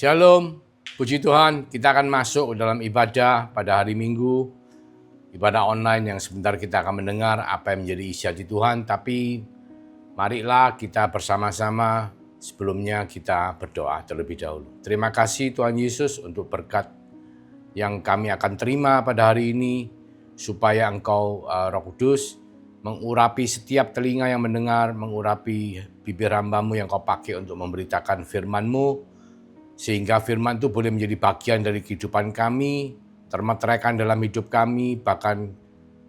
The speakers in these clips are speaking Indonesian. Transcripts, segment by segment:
Shalom, puji Tuhan, kita akan masuk dalam ibadah pada hari Minggu, ibadah online yang sebentar kita akan mendengar apa yang menjadi isi hati Tuhan, tapi marilah kita bersama-sama sebelumnya kita berdoa terlebih dahulu. Terima kasih Tuhan Yesus untuk berkat yang kami akan terima pada hari ini, supaya Engkau Roh Kudus mengurapi setiap telinga yang mendengar, mengurapi bibir hamba-Mu yang Kau pakai untuk memberitakan firman-Mu, sehingga firman itu boleh menjadi bagian dari kehidupan kami, termeteraikan dalam hidup kami, bahkan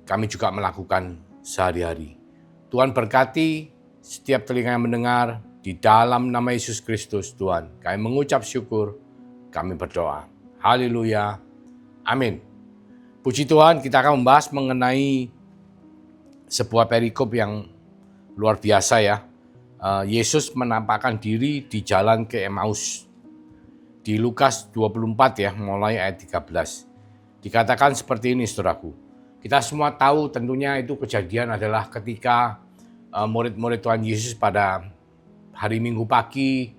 kami juga melakukan sehari-hari. Tuhan berkati setiap telinga yang mendengar, di dalam nama Yesus Kristus Tuhan. Kami mengucap syukur, kami berdoa. Haleluya, amin. Puji Tuhan, kita akan membahas mengenai sebuah perikop yang luar biasa ya. Yesus menampakkan diri di jalan ke Emmaus. Di Lukas 24 ya, mulai ayat 13. Dikatakan seperti ini saudaraku. Kita semua tahu tentunya itu kejadian adalah ketika murid-murid Tuhan Yesus pada hari Minggu pagi,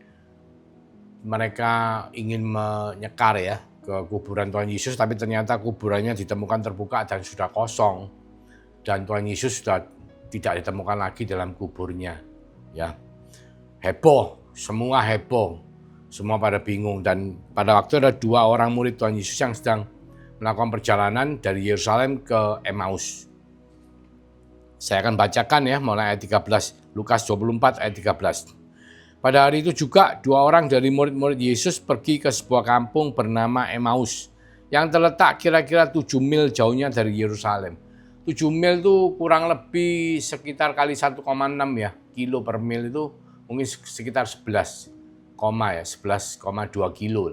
mereka ingin menyekar ya ke kuburan Tuhan Yesus, tapi ternyata kuburannya ditemukan terbuka dan sudah kosong. Dan Tuhan Yesus sudah tidak ditemukan lagi dalam kuburnya. Ya, heboh, semua heboh. Semua pada bingung, dan pada waktu ada dua orang murid Tuhan Yesus yang sedang melakukan perjalanan dari Yerusalem ke Emmaus. Saya akan bacakan ya mulai ayat 13, Lukas 24 ayat 13. Pada hari itu juga dua orang dari murid-murid Yesus pergi ke sebuah kampung bernama Emmaus yang terletak kira-kira 7 mil jauhnya dari Yerusalem. 7 mil itu kurang lebih sekitar kali 1,6 ya, kilo per mil itu mungkin sekitar 11,2 kilo.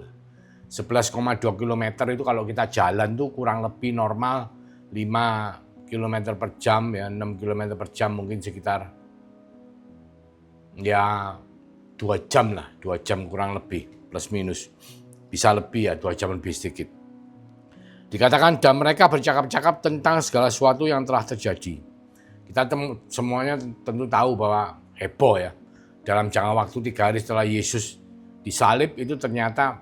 11,2 kilometer itu kalau kita jalan tuh kurang lebih normal 5 kilometer per jam ya, 6 kilometer per jam mungkin sekitar ya 2 jam lah, 2 jam kurang lebih plus minus. Bisa lebih ya, 2 jam lebih sedikit. Dikatakan dan mereka bercakap-cakap tentang segala sesuatu yang telah terjadi. Kita semuanya tentu tahu bahwa heboh ya. Dalam jangka waktu 3 hari setelah Yesus disalib itu ternyata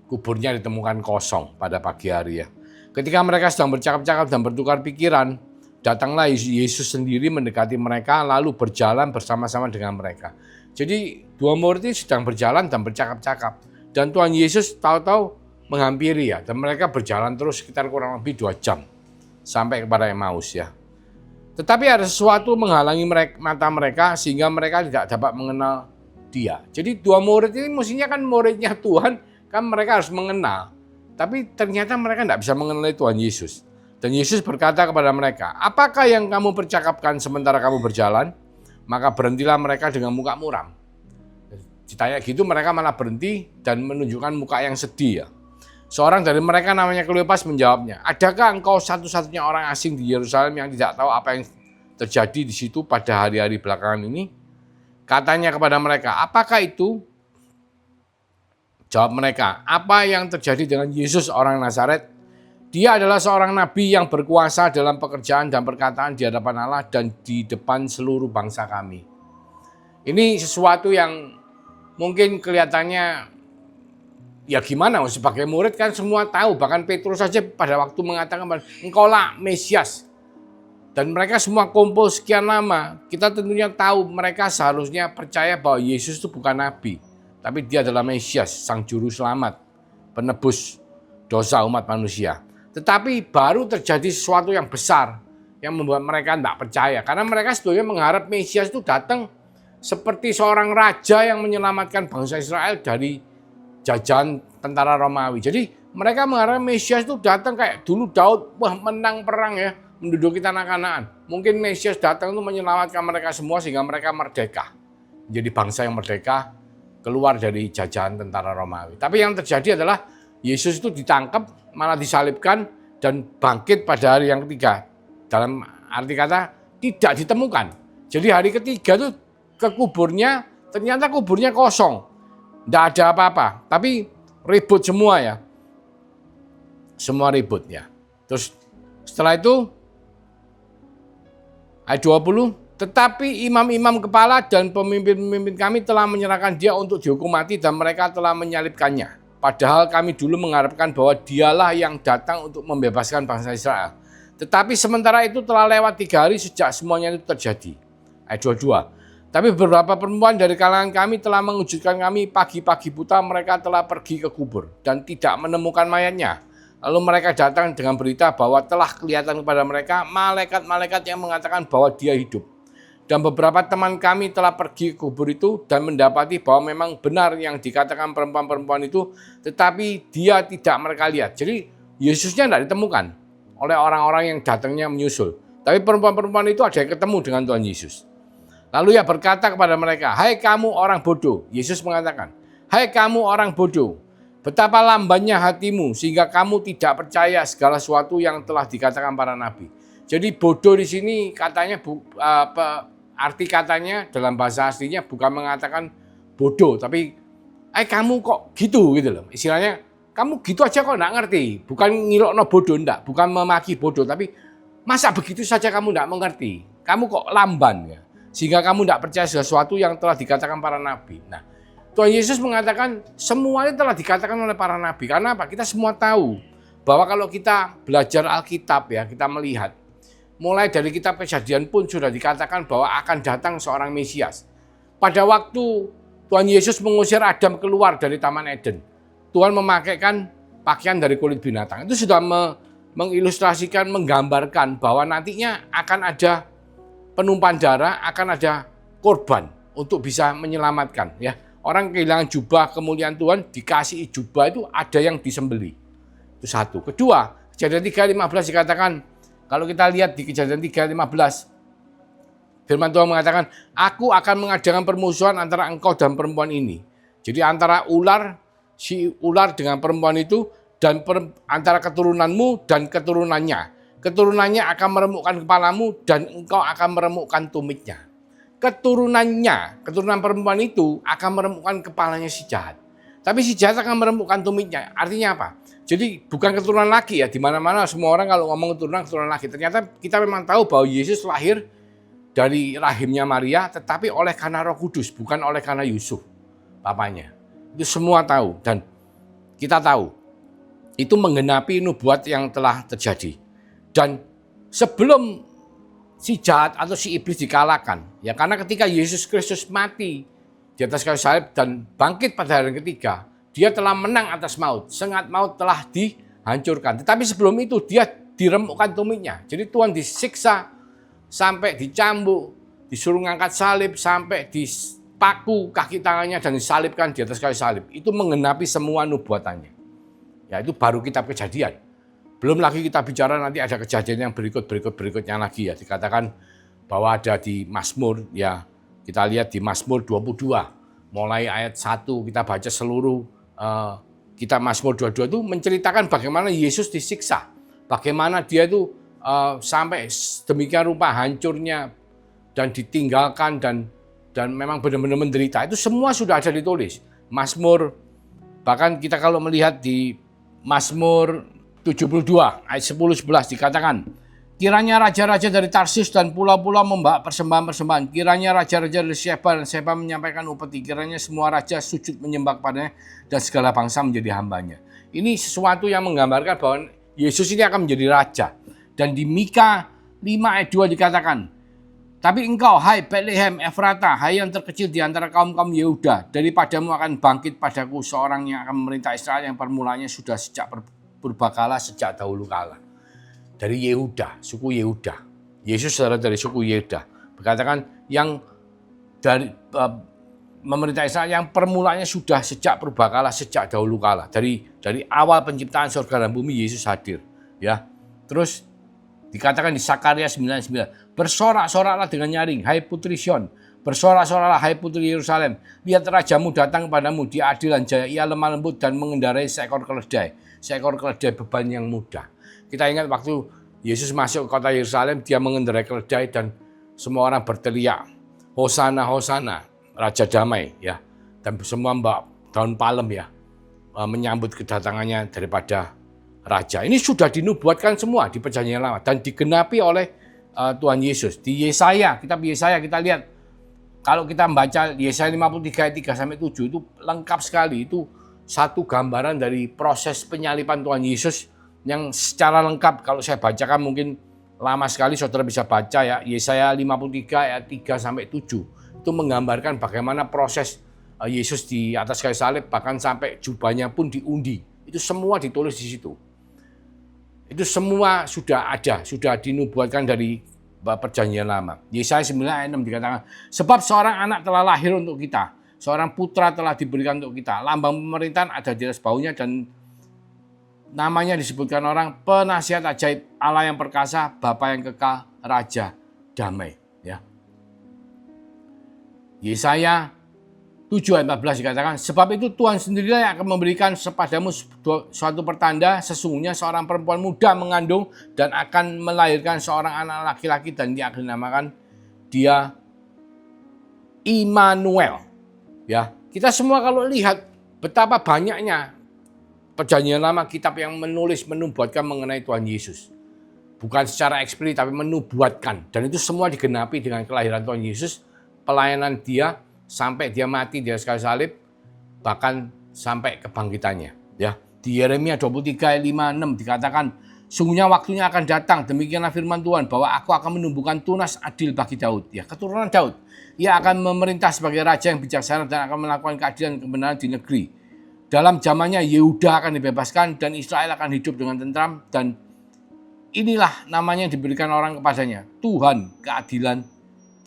kuburnya ditemukan kosong pada pagi hari ya. Ketika mereka sedang bercakap-cakap dan bertukar pikiran, datanglah Yesus sendiri mendekati mereka lalu berjalan bersama-sama dengan mereka. Jadi dua murid ini sedang berjalan dan bercakap-cakap, dan Tuhan Yesus tahu-tahu menghampiri ya, dan mereka berjalan terus sekitar kurang lebih 2 jam sampai kepada Emmaus ya. Tetapi ada sesuatu menghalangi mata mereka sehingga mereka tidak dapat mengenal Dia. Jadi dua murid ini mestinya kan muridnya Tuhan, kan mereka harus mengenal. Tapi ternyata mereka tidak bisa mengenali Tuhan Yesus. Dan Yesus berkata kepada mereka, apakah yang kamu percakapkan sementara kamu berjalan? Maka berhentilah mereka dengan muka muram. Ditanya gitu mereka malah berhenti dan menunjukkan muka yang sedih ya. Seorang dari mereka namanya Kleopas menjawabnya, adakah engkau satu-satunya orang asing di Yerusalem yang tidak tahu apa yang terjadi di situ pada hari-hari belakangan ini? Katanya kepada mereka, apakah itu? Jawab mereka, apa yang terjadi dengan Yesus orang Nazaret? Dia adalah seorang nabi yang berkuasa dalam pekerjaan dan perkataan di hadapan Allah dan di depan seluruh bangsa kami. Ini sesuatu yang mungkin kelihatannya ya gimana, sebagai murid kan semua tahu, bahkan Petrus saja pada waktu mengatakan engkaulah Mesias. Dan mereka semua kumpul sekian lama, kita tentunya tahu mereka seharusnya percaya bahwa Yesus itu bukan nabi, tapi dia adalah Mesias, sang juru selamat, penebus dosa umat manusia. Tetapi baru terjadi sesuatu yang besar yang membuat mereka tidak percaya, karena mereka sebetulnya mengharap Mesias itu datang seperti seorang raja yang menyelamatkan bangsa Israel dari jajahan tentara Romawi. Jadi mereka mengharap Mesias itu datang kayak dulu Daud, wah menang perang ya, menduduki tanah Kanaan. Mungkin Mesias datang itu menyelamatkan mereka semua sehingga mereka merdeka. Menjadi bangsa yang merdeka, keluar dari jajahan tentara Romawi. Tapi yang terjadi adalah Yesus itu ditangkap, malah disalibkan dan bangkit pada hari yang ketiga. Dalam arti kata tidak ditemukan. Jadi hari ketiga itu ke kuburnya, ternyata kuburnya kosong. Tidak ada apa-apa, tapi ribut semua ya. Semua ribut ya. Terus setelah itu ayat 20, Tetapi imam-imam kepala dan pemimpin-pemimpin kami telah menyerahkan dia untuk dihukum mati dan mereka telah menyalibkannya. Padahal kami dulu mengharapkan bahwa dialah yang datang untuk membebaskan bangsa Israel. Tetapi sementara itu telah lewat 3 hari sejak semuanya itu terjadi. Ayat 22. Tapi beberapa perempuan dari kalangan kami telah mengejutkan kami. Pagi-pagi buta mereka telah pergi ke kubur dan tidak menemukan mayatnya. Lalu mereka datang dengan berita bahwa telah kelihatan kepada mereka malaikat-malaikat yang mengatakan bahwa dia hidup. Dan beberapa teman kami telah pergi ke kubur itu dan mendapati bahwa memang benar yang dikatakan perempuan-perempuan itu, tetapi dia tidak mereka lihat. Jadi Yesusnya tidak ditemukan oleh orang-orang yang datangnya menyusul. Tapi perempuan-perempuan itu ada yang ketemu dengan Tuhan Yesus. Lalu ia berkata kepada mereka, "Hai kamu orang bodoh." Yesus mengatakan, "Hai kamu orang bodoh, betapa lambannya hatimu sehingga kamu tidak percaya segala sesuatu yang telah dikatakan para nabi." Jadi bodoh di sini katanya arti katanya dalam bahasa aslinya bukan mengatakan bodoh, tapi kamu kok gitu loh. Istilahnya kamu gitu aja kok enggak ngerti. Bukan ngilokno bodoh, enggak, bukan memaki bodoh, tapi masa begitu saja kamu enggak mengerti. Kamu kok lamban ya. Sehingga kamu enggak percaya sesuatu yang telah dikatakan para nabi. Nah, Tuhan Yesus mengatakan semuanya telah dikatakan oleh para nabi. Karena apa? Kita semua tahu bahwa kalau kita belajar Alkitab ya, kita melihat mulai dari kitab Kejadian pun sudah dikatakan bahwa akan datang seorang Mesias. Pada waktu Tuhan Yesus mengusir Adam keluar dari Taman Eden, Tuhan memakaikan pakaian dari kulit binatang. Itu sudah mengilustrasikan, menggambarkan bahwa nantinya akan ada penumpahan darah, akan ada korban untuk bisa menyelamatkan. Ya, orang kehilangan jubah kemuliaan Tuhan, dikasih jubah itu ada yang disembelih. Itu satu. Kedua, Kejadian 3:15 dikatakan, kalau kita lihat di Kejadian 3:15, firman Tuhan mengatakan, "Aku akan mengadakan permusuhan antara engkau dan perempuan ini." Jadi antara si ular dengan perempuan itu, dan antara keturunanmu dan keturunannya. Keturunannya akan meremukkan kepalamu dan engkau akan meremukkan tumitnya. Keturunan perempuan itu akan meremukkan kepalanya si jahat. Tapi si jahat akan meremukkan tumitnya. Artinya apa? Jadi bukan keturunan lagi ya, di mana-mana semua orang kalau ngomong keturunan lagi. Ternyata kita memang tahu bahwa Yesus lahir dari rahimnya Maria, tetapi oleh karena Roh Kudus, bukan oleh karena Yusuf, papanya. Itu semua tahu dan kita tahu. Itu menggenapi nubuat yang telah terjadi. Dan sebelum si jahat atau si iblis dikalahkan, ya karena ketika Yesus Kristus mati di atas kayu salib dan bangkit pada hari ketiga, dia telah menang atas maut. Sengat maut telah dihancurkan. Tetapi sebelum itu dia diremukkan tumitnya. Jadi Tuhan disiksa sampai dicambuk, disuruh ngangkat salib, sampai dipaku kaki tangannya dan disalibkan di atas kayu salib. Itu menggenapi semua nubuatannya. Ya itu baru kitab Kejadian. Belum lagi kita bicara nanti ada kejadian yang berikutnya lagi ya. Dikatakan bahwa ada di Mazmur ya. Kita lihat di Mazmur 22. Mulai ayat 1 kita baca seluruh kitab Mazmur 22 itu menceritakan bagaimana Yesus disiksa. Bagaimana dia itu sampai demikian rupa hancurnya dan ditinggalkan dan memang benar-benar menderita. Itu semua sudah ada ditulis. Mazmur, bahkan kita kalau melihat di Mazmur 72 ayat 10-11 dikatakan, "Kiranya raja-raja dari Tarsis dan pulau-pulau membawa persembahan-persembahan. Kiranya raja-raja dari Sheba dan Sheba menyampaikan upeti. Kiranya semua raja sujud menyembah kepadanya dan segala bangsa menjadi hambanya." Ini sesuatu yang menggambarkan bahwa Yesus ini akan menjadi raja. Dan di Mika 5 ayat 2 dikatakan, "Tapi engkau, hai Bethlehem Efrata, hai yang terkecil di antara kaum-kaum Yehuda, daripadamu akan bangkit padaku seorang yang akan memerintah Israel yang permulanya sudah sejak purbakala, sejak dahulu kala." Dari Yehuda, suku Yehuda. Yesus adalah dari suku Yehuda. Berkatakan yang dari memerintah Israel yang permulanya sudah sejak purbakala, sejak dahulu kala. Dari awal penciptaan surga dan bumi Yesus hadir. Ya, terus dikatakan di Sakaria 9:9, "Bersorak-soraklah dengan nyaring, hai putri Sion. Bersorak-soraklah, hai putri Yerusalem. Lihat rajamu datang kepadamu, dia adil dan jaya. Ia lemah lembut dan mengendarai seekor keledai. Seekor keledai beban yang mudah." Kita ingat waktu Yesus masuk ke kota Yerusalem, dia mengendarai keledai dan semua orang berteriak, "Hosana, Hosana, Raja Damai." Ya, dan semua mbak daun palem ya, menyambut kedatangannya daripada raja. Ini sudah dinubuatkan semua di Perjanjian Lama dan digenapi oleh Tuhan Yesus. Di Yesaya, kitab Yesaya kita lihat, kalau kita membaca Yesaya 53 ayat 3-7 itu lengkap sekali. Itu satu gambaran dari proses penyaliban Tuhan Yesus yang secara lengkap. Kalau saya bacakan mungkin lama sekali, saudara bisa baca ya. Yesaya 53 ayat 3-7 itu menggambarkan bagaimana proses Yesus di atas kayu salib, bahkan sampai jubahnya pun diundi. Itu semua ditulis di situ. Itu semua sudah ada, sudah dinubuatkan dari perjanjian lama. Yesaya 9 ayat 6 dikatakan, sebab seorang anak telah lahir untuk kita, seorang putra telah diberikan untuk kita. Lambang pemerintahan ada di atas bahunya dan namanya disebutkan orang penasihat ajaib, Allah yang perkasa, Bapa yang kekal, Raja damai. Ya. Yesaya 7 ayat 14 dikatakan, sebab itu Tuhan sendirilah yang akan memberikan kepadamu suatu pertanda, sesungguhnya seorang perempuan muda mengandung dan akan melahirkan seorang anak laki-laki dan dia akan dinamakan dia Immanuel. Ya, kita semua kalau lihat betapa banyaknya perjanjian lama kitab yang menubuatkan mengenai Tuhan Yesus. Bukan secara eksplisit tapi menubuatkan, dan itu semua digenapi dengan kelahiran Tuhan Yesus, pelayanan dia sampai dia mati di atas kayu salib, bahkan sampai kebangkitannya. Ya, di Yeremia 23 ayat 5-6 dikatakan, sungguhnya waktunya akan datang, demikianlah firman Tuhan, bahwa aku akan menumbuhkan tunas adil bagi Daud. Ya, keturunan Daud. Ia akan memerintah sebagai raja yang bijaksana dan akan melakukan keadilan dan kebenaran di negeri. Dalam zamannya Yehuda akan dibebaskan dan Israel akan hidup dengan tentram, dan inilah namanya yang diberikan orang kepadanya, Tuhan keadilan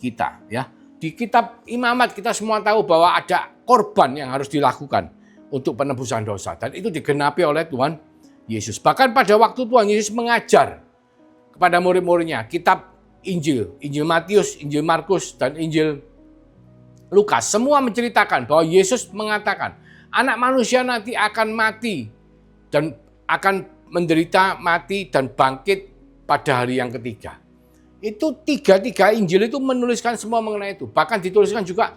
kita. Ya. Di kitab Imamat kita semua tahu bahwa ada korban yang harus dilakukan untuk penebusan dosa. Dan itu digenapi oleh Tuhan Yesus. Bahkan pada waktu Tuhan Yesus mengajar kepada murid-muridnya, kitab Injil, Injil Matius, Injil Markus, dan Injil Lukas, semua menceritakan bahwa Yesus mengatakan, anak manusia nanti akan mati dan akan menderita, mati, dan bangkit pada hari yang ketiga. Itu tiga Injil itu menuliskan semua mengenai itu. Bahkan dituliskan juga,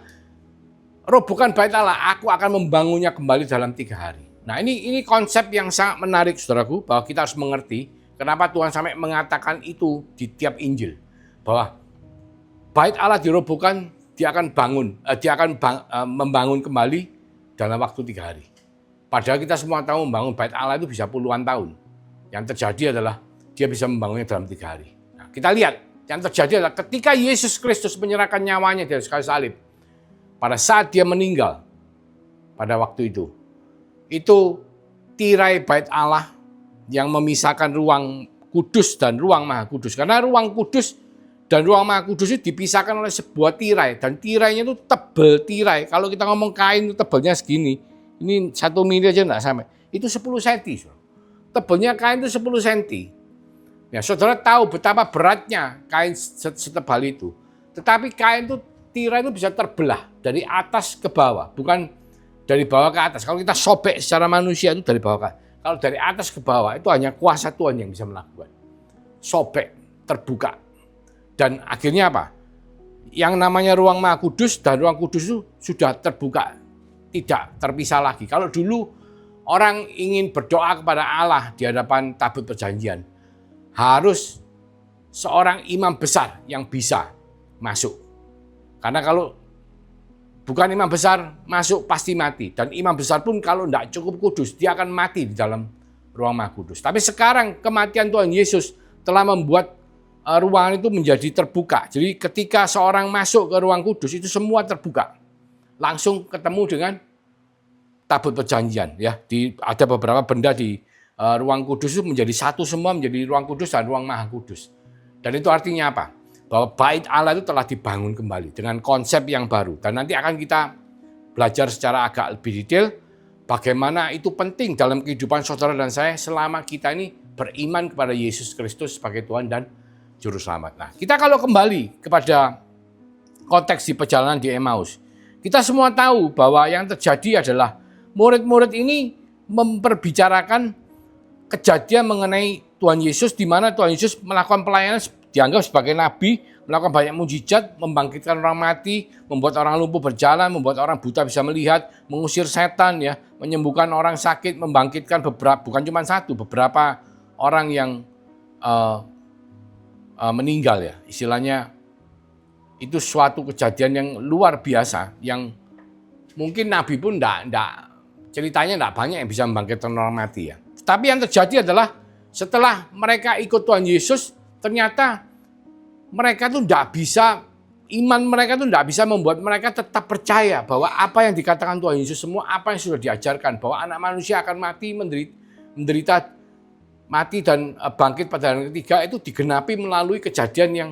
robohkan bait Allah, aku akan membangunnya kembali dalam 3 hari. Nah, ini konsep yang sangat menarik, saudaraku, bahwa kita harus mengerti kenapa Tuhan sampai mengatakan itu di tiap Injil. Bahwa bait Allah dirobohkan, dia akan membangun kembali dalam waktu 3 hari. Padahal kita semua tahu membangun bait Allah itu bisa puluhan tahun. Yang terjadi adalah dia bisa membangunnya dalam 3 hari. Nah, kita lihat. Yang terjadi adalah ketika Yesus Kristus menyerahkan nyawanya di atas kayu salib, pada saat dia meninggal, pada waktu itu tirai bait Allah yang memisahkan ruang kudus dan ruang maha kudus. Karena ruang kudus dan ruang maha kudus itu dipisahkan oleh sebuah tirai, dan tirainya itu tebal tirai. Kalau kita ngomong kain itu tebalnya segini, ini 1 mili aja enggak sampai, itu 10 cm. Tebalnya kain itu 10 cm. Ya, saudara tahu betapa beratnya kain setebal itu. Tetapi kain itu, tirai itu bisa terbelah dari atas ke bawah, bukan dari bawah ke atas. Kalau kita sobek secara manusia itu dari bawah ke atas. Kalau dari atas ke bawah itu hanya kuasa Tuhan yang bisa melakukan. Sobek, terbuka. Dan akhirnya apa? Yang namanya ruang maha kudus dan ruang kudus itu sudah terbuka, tidak terpisah lagi. Kalau dulu orang ingin berdoa kepada Allah di hadapan tabut perjanjian, harus seorang imam besar yang bisa masuk. Karena kalau bukan imam besar masuk pasti mati. Dan imam besar pun kalau tidak cukup kudus, dia akan mati di dalam ruang maha kudus. Tapi sekarang kematian Tuhan Yesus telah membuat ruangan itu menjadi terbuka. Jadi ketika seorang masuk ke ruang kudus itu semua terbuka. Langsung ketemu dengan tabut perjanjian. Ya, ada beberapa benda di ruang kudus itu menjadi satu semua, menjadi ruang kudus dan ruang maha kudus. Dan itu artinya apa? Bahwa bait Allah itu telah dibangun kembali dengan konsep yang baru. Dan nanti akan kita belajar secara agak lebih detail bagaimana itu penting dalam kehidupan saudara dan saya selama kita ini beriman kepada Yesus Kristus sebagai Tuhan dan Juru Selamat. Nah, kita kalau kembali kepada konteks di perjalanan di Emmaus, kita semua tahu bahwa yang terjadi adalah murid-murid ini memperbicarakan kejadian mengenai Tuhan Yesus, di mana Tuhan Yesus melakukan pelayanan dianggap sebagai nabi, melakukan banyak mujizat, membangkitkan orang mati, membuat orang lumpuh berjalan, membuat orang buta bisa melihat, mengusir setan, ya, menyembuhkan orang sakit, membangkitkan beberapa, bukan cuma satu, beberapa orang yang meninggal ya. Istilahnya itu suatu kejadian yang luar biasa yang mungkin Nabi pun ceritanya enggak banyak yang bisa membangkitkan orang mati ya. Tapi yang terjadi adalah setelah mereka ikut Tuhan Yesus, ternyata mereka tuh enggak bisa, iman mereka tuh enggak bisa membuat mereka tetap percaya bahwa apa yang dikatakan Tuhan Yesus, semua apa yang sudah diajarkan, bahwa anak manusia akan mati, menderita, mati dan bangkit pada hari ketiga, itu digenapi melalui kejadian yang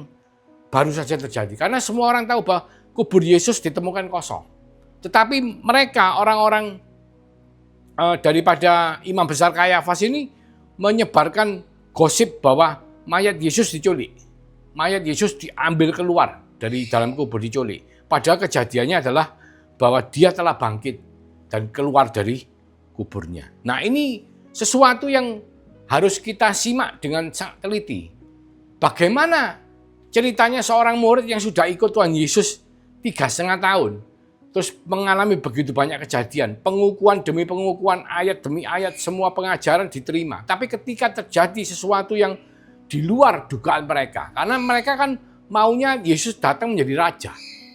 baru saja terjadi. Karena semua orang tahu bahwa kubur Yesus ditemukan kosong. Tetapi mereka, orang-orang daripada imam besar Kayafas ini menyebarkan gosip bahwa mayat Yesus diculik. Mayat Yesus diambil keluar dari dalam kubur, diculik. Padahal kejadiannya adalah bahwa dia telah bangkit dan keluar dari kuburnya. Nah, ini sesuatu yang harus kita simak dengan sangat teliti. Bagaimana ceritanya seorang murid yang sudah ikut Tuhan Yesus 3,5 tahun, terus mengalami begitu banyak kejadian, pengukuhan demi pengukuhan, ayat demi ayat, semua pengajaran diterima. Tapi ketika terjadi sesuatu yang di luar dugaan mereka, karena mereka kan maunya Yesus datang menjadi raja,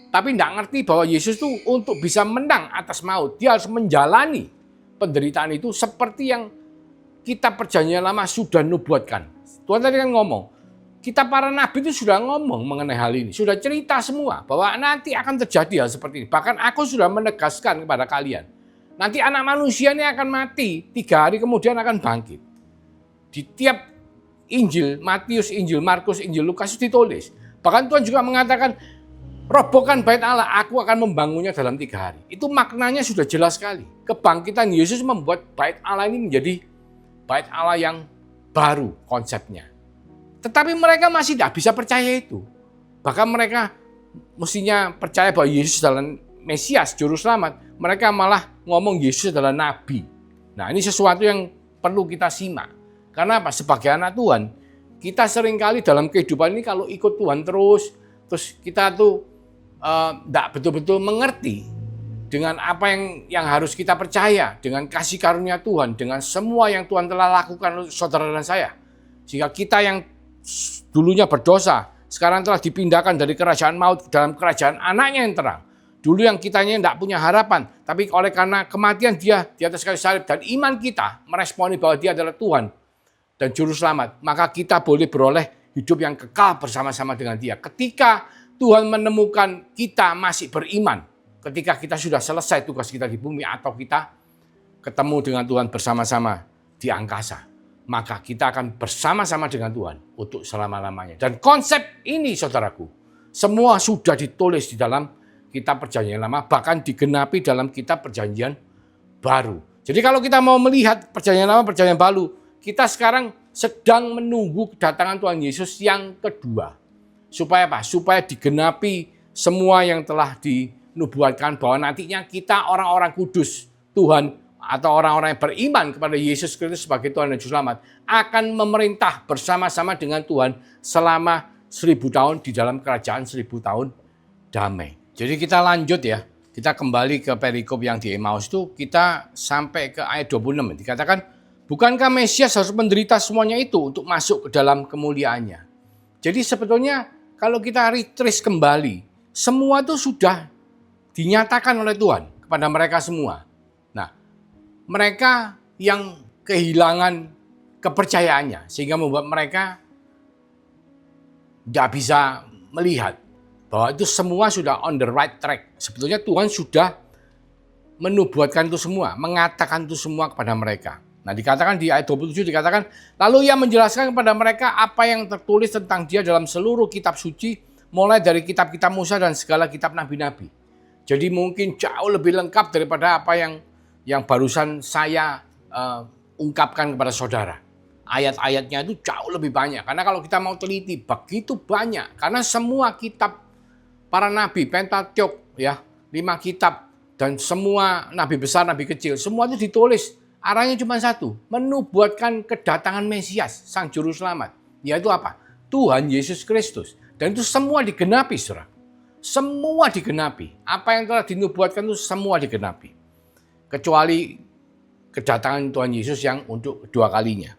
tapi tidak ngerti bahwa Yesus itu untuk bisa menang atas maut, dia harus menjalani penderitaan itu seperti yang kitab Perjanjian Lama sudah nubuatkan. Tuhan tadi kan ngomong, kita para nabi itu sudah ngomong mengenai hal ini, sudah cerita semua bahwa nanti akan terjadi hal seperti ini. Bahkan aku sudah menegaskan kepada kalian, nanti anak manusia ini akan mati, 3 hari kemudian akan bangkit. Di tiap Injil, Matius, Injil Markus, Injil Lukas ditulis. Bahkan Tuhan juga mengatakan, robohkan bait Allah, aku akan membangunnya dalam 3 hari. Itu maknanya sudah jelas sekali. Kebangkitan Yesus membuat bait Allah ini menjadi bait Allah yang baru konsepnya. Tetapi mereka masih tidak bisa percaya itu. Bahkan mereka mestinya percaya bahwa Yesus adalah Mesias, Juru Selamat. Mereka malah ngomong Yesus adalah Nabi. Nah, ini sesuatu yang perlu kita simak. Karena apa? Sebagai anak Tuhan, kita seringkali dalam kehidupan ini kalau ikut Tuhan terus kita tuh tidak betul-betul mengerti dengan apa yang harus kita percaya, dengan kasih karunia Tuhan, dengan semua yang Tuhan telah lakukan untuk saudara dan saya. Sehingga kita yang dulunya berdosa, sekarang telah dipindahkan dari kerajaan maut dalam kerajaan anaknya yang terang. Dulu yang kitanya tidak punya harapan, tapi oleh karena kematian dia di atas kayu salib dan iman kita meresponi bahwa dia adalah Tuhan dan Juru Selamat, maka kita boleh beroleh hidup yang kekal bersama-sama dengan dia. Ketika Tuhan menemukan kita masih beriman, ketika kita sudah selesai tugas kita di bumi atau kita ketemu dengan Tuhan bersama-sama di angkasa, maka kita akan bersama-sama dengan Tuhan untuk selama-lamanya. Dan konsep ini, saudaraku, semua sudah ditulis di dalam kitab Perjanjian Lama, bahkan digenapi dalam kitab Perjanjian Baru. Jadi kalau kita mau melihat Perjanjian Lama, Perjanjian Baru, kita sekarang sedang menunggu kedatangan Tuhan Yesus yang kedua. Supaya apa? Supaya digenapi semua yang telah dinubuatkan bahwa nantinya kita orang-orang kudus Tuhan, atau orang-orang yang beriman kepada Yesus Kristus sebagai Tuhan dan Juru Selamat akan memerintah bersama-sama dengan Tuhan selama 1000 tahun di dalam kerajaan 1000 tahun damai. Jadi kita lanjut ya, kita kembali ke perikop yang di Emmaus itu, kita sampai ke ayat 26. Dikatakan, bukankah Mesias harus menderita semuanya itu untuk masuk ke dalam kemuliaannya? Jadi sebetulnya kalau kita retrace kembali, semua itu sudah dinyatakan oleh Tuhan kepada mereka semua. Mereka yang kehilangan kepercayaannya sehingga membuat mereka tidak bisa melihat bahwa itu semua sudah on the right track. Sebetulnya Tuhan sudah menubuatkan itu semua, mengatakan itu semua kepada mereka. Nah, dikatakan di ayat 27 dikatakan, lalu ia menjelaskan kepada mereka apa yang tertulis tentang dia dalam seluruh kitab suci, mulai dari kitab-kitab Musa dan segala kitab nabi-nabi. Jadi mungkin jauh lebih lengkap daripada apa yang barusan saya ungkapkan kepada saudara. Ayat-ayatnya itu jauh lebih banyak. Karena kalau kita mau teliti, begitu banyak. Karena semua kitab para nabi, Pentateuch, ya, 5 kitab, dan semua nabi besar, nabi kecil, semua itu ditulis. Arahnya cuma satu, menubuatkan kedatangan Mesias, Sang Juru Selamat. Yaitu apa? Tuhan Yesus Kristus. Dan itu semua digenapi, saudara. Semua digenapi. Apa yang telah dinubuatkan itu semua digenapi. Kecuali kedatangan Tuhan Yesus yang untuk kedua kalinya.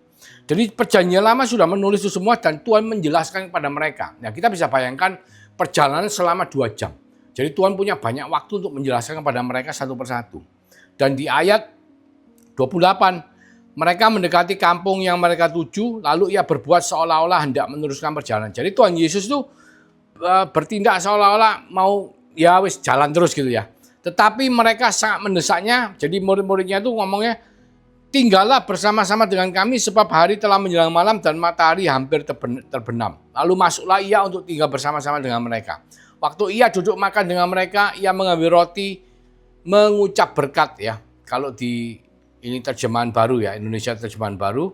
Jadi perjanjian lama sudah menulis itu semua dan Tuhan menjelaskan kepada mereka. Nah, kita bisa bayangkan perjalanan selama 2 jam. Jadi Tuhan punya banyak waktu untuk menjelaskan kepada mereka satu persatu. Dan di ayat 28, mereka mendekati kampung yang mereka tuju, lalu ia berbuat seolah-olah hendak meneruskan perjalanan. Jadi Tuhan Yesus itu bertindak seolah-olah mau ya wis jalan terus gitu ya. Tetapi mereka sangat mendesaknya, jadi murid-muridnya itu ngomongnya, tinggallah bersama-sama dengan kami sebab hari telah menjelang malam dan matahari hampir terbenam. Lalu masuklah ia untuk tinggal bersama-sama dengan mereka. Waktu ia duduk makan dengan mereka, ia mengambil roti, mengucap berkat ya. Kalau di ini terjemahan baru ya, Indonesia terjemahan baru,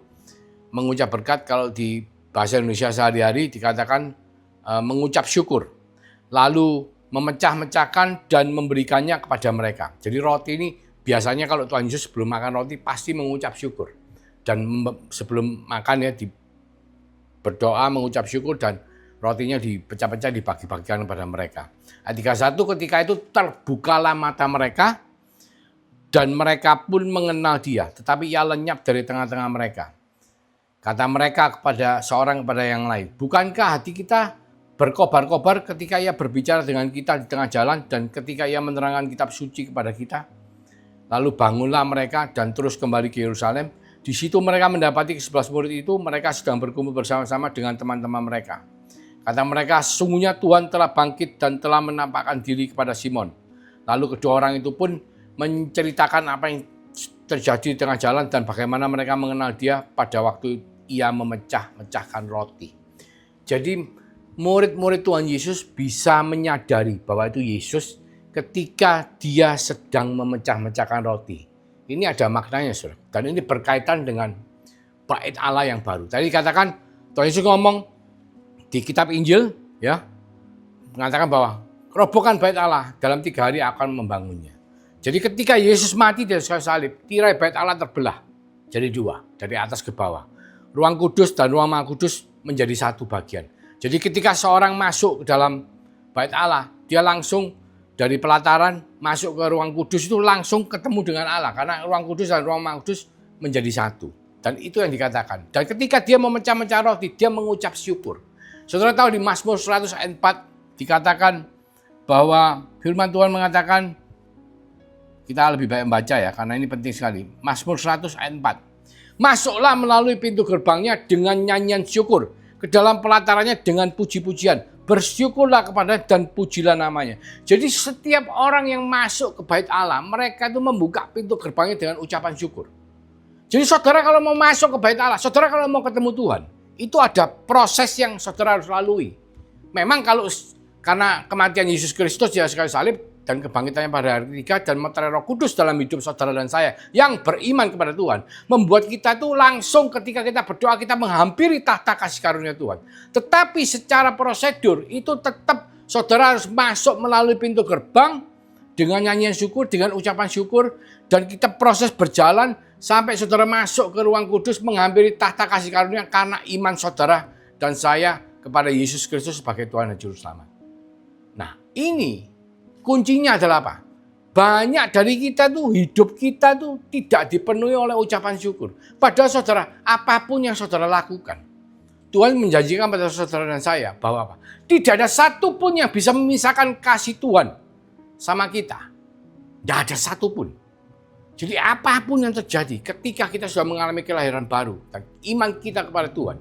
mengucap berkat. Kalau di bahasa Indonesia sehari-hari dikatakan mengucap syukur. Lalu memecah-mecahkan dan memberikannya kepada mereka. Jadi roti ini biasanya kalau Tuhan Yesus sebelum makan roti pasti mengucap syukur. Dan sebelum makan ya berdoa mengucap syukur dan rotinya dipecah-pecah dibagi-bagikan kepada mereka. Ayat 31, ketika itu terbukalah mata mereka dan mereka pun mengenal dia. Tetapi ia lenyap dari tengah-tengah mereka. Kata mereka kepada seorang kepada yang lain, bukankah hati kita berkobar-kobar ketika ia berbicara dengan kita di tengah jalan dan ketika ia menerangkan kitab suci kepada kita? Lalu bangunlah mereka dan terus kembali ke Yerusalem. Di situ mereka mendapati ke-11 murid itu, mereka sedang berkumpul bersama-sama dengan teman-teman mereka. Kata mereka, sesungguhnya Tuhan telah bangkit dan telah menampakkan diri kepada Simon. Lalu kedua orang itu pun menceritakan apa yang terjadi di tengah jalan dan bagaimana mereka mengenal dia pada waktu ia memecah-mecahkan roti. Jadi murid-murid Tuhan Yesus bisa menyadari bahwa itu Yesus ketika dia sedang memecah-mecahkan roti. Ini ada maknanya, saudara. Dan ini berkaitan dengan bait Allah yang baru. Tadi katakan, Tuhan Yesus ngomong di kitab Injil, ya, mengatakan bahwa robohkan bait Allah dalam 3 hari akan membangunnya. Jadi ketika Yesus mati di atas kayu salib, tirai bait Allah terbelah jadi 2, dari atas ke bawah. Ruang kudus dan ruang maha kudus menjadi 1 bagian. Jadi ketika seorang masuk ke dalam bait Allah, dia langsung dari pelataran masuk ke ruang kudus itu langsung ketemu dengan Allah. Karena ruang kudus dan ruang maha kudus menjadi 1. Dan itu yang dikatakan. Dan ketika dia memecah-mecah roti, dia mengucap syukur. Saudara tahu di Mazmur 100 ayat 4 dikatakan bahwa firman Tuhan mengatakan, kita lebih baik membaca ya, karena ini penting sekali. Mazmur 100 ayat 4. Masuklah melalui pintu gerbangnya dengan nyanyian syukur, ke dalam pelatarannya dengan puji-pujian. Bersyukurlah kepada dan pujilah namanya. Jadi setiap orang yang masuk ke bait Allah, mereka itu membuka pintu gerbangnya dengan ucapan syukur. Jadi saudara kalau mau masuk ke bait Allah, saudara kalau mau ketemu Tuhan, itu ada proses yang saudara harus lalui. Memang karena kematian Yesus Kristus di atas kayu salib dan kebangkitannya pada hari ketiga dan meterai Roh Kudus dalam hidup saudara dan saya yang beriman kepada Tuhan, membuat kita tuh langsung ketika kita berdoa kita menghampiri tahta kasih karunia Tuhan. Tetapi secara prosedur itu tetap saudara harus masuk melalui pintu gerbang dengan nyanyian syukur, dengan ucapan syukur, dan kita proses berjalan sampai saudara masuk ke ruang kudus menghampiri tahta kasih karunia karena iman saudara dan saya kepada Yesus Kristus sebagai Tuhan dan Juru Selamat. Nah, ini kuncinya adalah apa? Banyak dari kita tuh, hidup kita tuh tidak dipenuhi oleh ucapan syukur. Padahal saudara, apapun yang saudara lakukan, Tuhan menjanjikan pada saudara dan saya bahwa apa? Tidak ada satupun yang bisa memisahkan kasih Tuhan sama kita. Tidak ada satupun. Jadi apapun yang terjadi ketika kita sudah mengalami kelahiran baru dan iman kita kepada Tuhan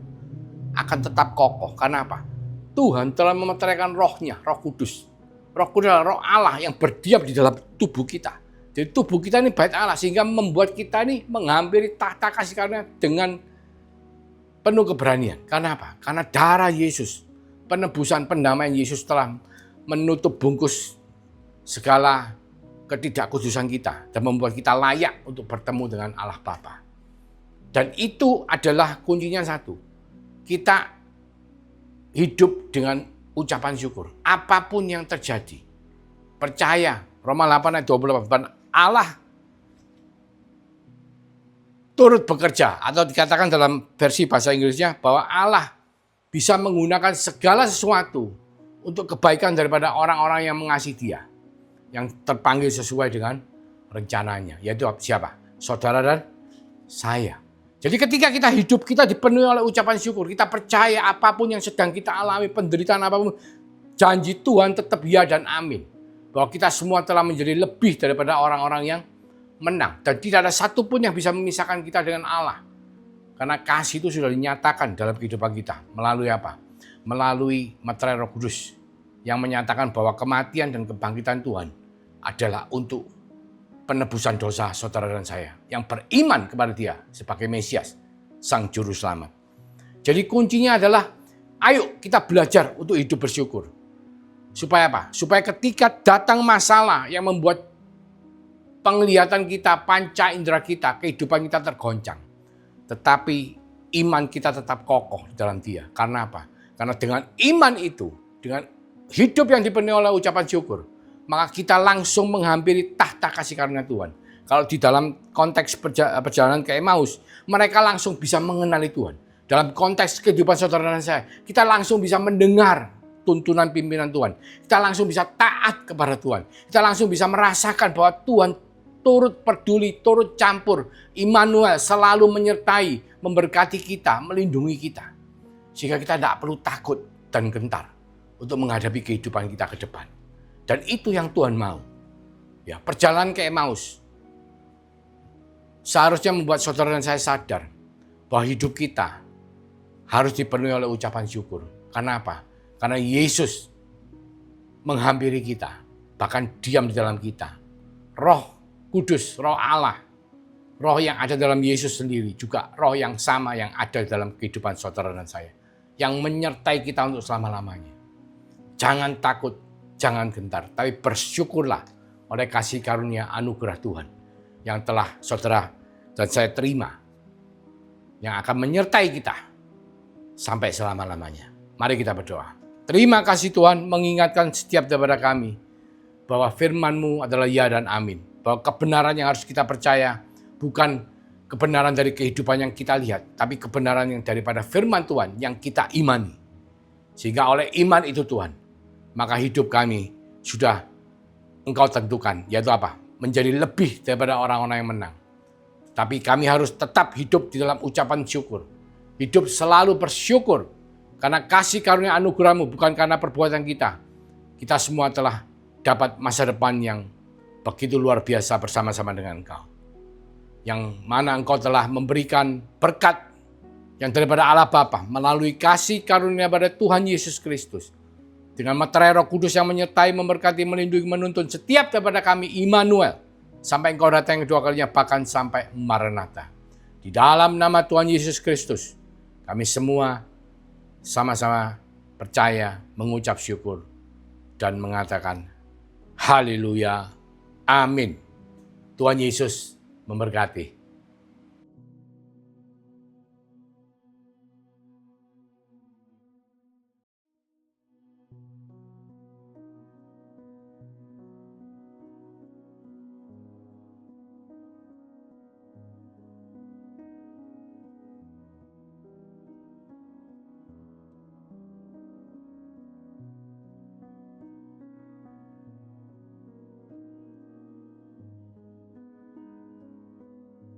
akan tetap kokoh. Karena apa? Tuhan telah memeteraikan rohnya, Roh Kudus. Roh Kudus adalah roh Allah yang berdiam di dalam tubuh kita. Jadi tubuh kita ini bait Allah sehingga membuat kita ini menghampiri tahta kasih karunia dengan penuh keberanian. Karena apa? Karena darah Yesus, penebusan pendamaian Yesus telah menutup bungkus segala ketidakkudusan kita dan membuat kita layak untuk bertemu dengan Allah Bapa. Dan itu adalah kuncinya satu. Kita hidup dengan ucapan syukur. Apapun yang terjadi. Percaya. Roma 8 ayat 28. Allah turut bekerja. Atau dikatakan dalam versi bahasa Inggrisnya bahwa Allah bisa menggunakan segala sesuatu untuk kebaikan daripada orang-orang yang mengasihi Dia. Yang terpanggil sesuai dengan rencananya. Yaitu siapa? Saudara dan saya. Jadi ketika kita hidup, kita dipenuhi oleh ucapan syukur. Kita percaya apapun yang sedang kita alami, penderitaan apapun, janji Tuhan tetap ya dan amin. Bahwa kita semua telah menjadi lebih daripada orang-orang yang menang. Dan tidak ada satupun yang bisa memisahkan kita dengan Allah. Karena kasih itu sudah dinyatakan dalam kehidupan kita. Melalui apa? Melalui materai Roh Kudus. Yang menyatakan bahwa kematian dan kebangkitan Tuhan adalah untuk penebusan dosa saudara dan saya. Yang beriman kepada Dia sebagai Mesias, Sang Juru Selamat. Jadi kuncinya adalah, ayo kita belajar untuk hidup bersyukur. Supaya apa? Supaya ketika datang masalah yang membuat penglihatan kita, panca indera kita, kehidupan kita tergoncang. Tetapi iman kita tetap kokoh dalam Dia. Karena apa? Karena dengan iman itu, dengan hidup yang dipenuhi oleh ucapan syukur, maka kita langsung menghampiri tahta kasih karunia Tuhan. Kalau di dalam konteks perjalanan ke Emmaus, mereka langsung bisa mengenali Tuhan. Dalam konteks kehidupan saudara dan saya, kita langsung bisa mendengar tuntunan pimpinan Tuhan. Kita langsung bisa taat kepada Tuhan. Kita langsung bisa merasakan bahwa Tuhan turut peduli, turut campur. Immanuel selalu menyertai, memberkati kita, melindungi kita. Sehingga kita tidak perlu takut dan gentar untuk menghadapi kehidupan kita ke depan. Dan itu yang Tuhan mau. Ya, perjalanan ke Emmaus seharusnya membuat saudara dan saya sadar bahwa hidup kita harus dipenuhi oleh ucapan syukur. Karena apa? Karena Yesus menghampiri kita, bahkan diam di dalam kita. Roh Kudus, Roh Allah, Roh yang ada dalam Yesus sendiri, juga Roh yang sama yang ada dalam kehidupan saudara dan saya, yang menyertai kita untuk selama-lamanya. Jangan takut, jangan gentar, tapi bersyukurlah oleh kasih karunia anugerah Tuhan yang telah saudara dan saya terima, yang akan menyertai kita sampai selama-lamanya. Mari kita berdoa. Terima kasih Tuhan mengingatkan setiap daripada kami bahwa firman-Mu adalah ya dan amin. Bahwa kebenaran yang harus kita percaya bukan kebenaran dari kehidupan yang kita lihat, tapi kebenaran yang daripada firman Tuhan yang kita imani. Sehingga oleh iman itu Tuhan, maka hidup kami sudah Engkau tentukan, yaitu apa? Menjadi lebih daripada orang-orang yang menang. Tapi kami harus tetap hidup di dalam ucapan syukur. Hidup selalu bersyukur. Karena kasih karunia anugerah-Mu bukan karena perbuatan kita. Kita semua telah dapat masa depan yang begitu luar biasa bersama-sama dengan Engkau. Yang mana Engkau telah memberikan berkat yang daripada Allah Bapa melalui kasih karunia pada Tuhan Yesus Kristus. Dengan materai Roh Kudus yang menyertai, memberkati, melindungi, menuntun setiap daripada kami Immanuel. Sampai Engkau datang kedua kalinya, bahkan sampai Maranatha. Di dalam nama Tuhan Yesus Kristus, kami semua sama-sama percaya, mengucap syukur, dan mengatakan haleluya, amin. Tuhan Yesus memberkati.